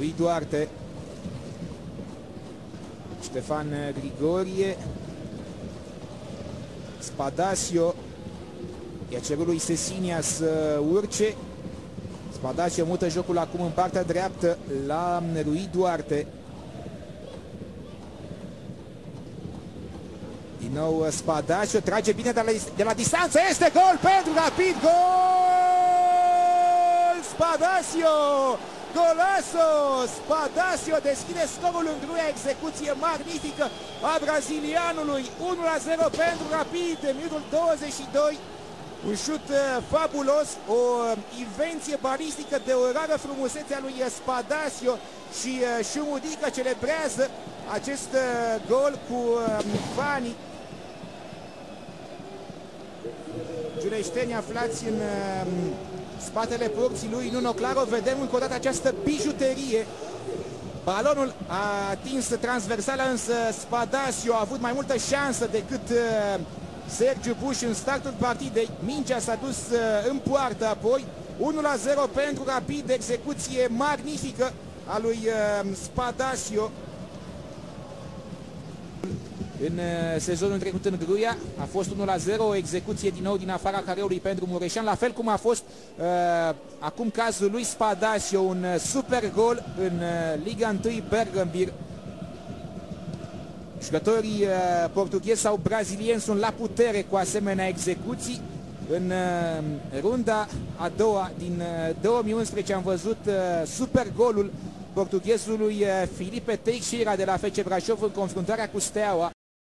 lui Duarte. Ștefan Grigorie. Spadasio. I-a cerut lui Sesinia să urce. Spadasio mută jocul acum în partea dreaptă la lui Duarte. Din nou Spadasio trage bine de la distanță. Este gol pentru Rapid. Gol! Spadasio! Golazo! Spadasio deschide scorul în gruia. Execuție magnifică a brazilianului. 1-0 pentru Rapid. Minutul 22. Un șut fabulos, o invenție balistică de o rară frumusețe a lui Spadasio și Șumudică celebrează acest gol cu fanii giuleșteni aflați în spatele porții lui Nuno Claro. Vedem încă o dată această bijuterie. Balonul a atins transversala, însă Spadasio a avut mai multă șansă decât Sergiu Buș în startul partidei. Mingea s-a dus în poartă apoi. 1-0 pentru Rapid, execuție magnifică a lui Spadasio. În sezonul trecut în Gruia a fost 1-0, o execuție din nou din afara careului pentru Mureșan, la fel cum a fost acum cazul lui Spadasio, un super gol în Liga 1 Bergambir. Jucătorii portughezi sau brazilieni sunt la putere cu asemenea execuții. În runda a doua din 2011 am văzut super golul portughezului Filipe Teixeira de la FC Brașov în confruntarea cu Steaua.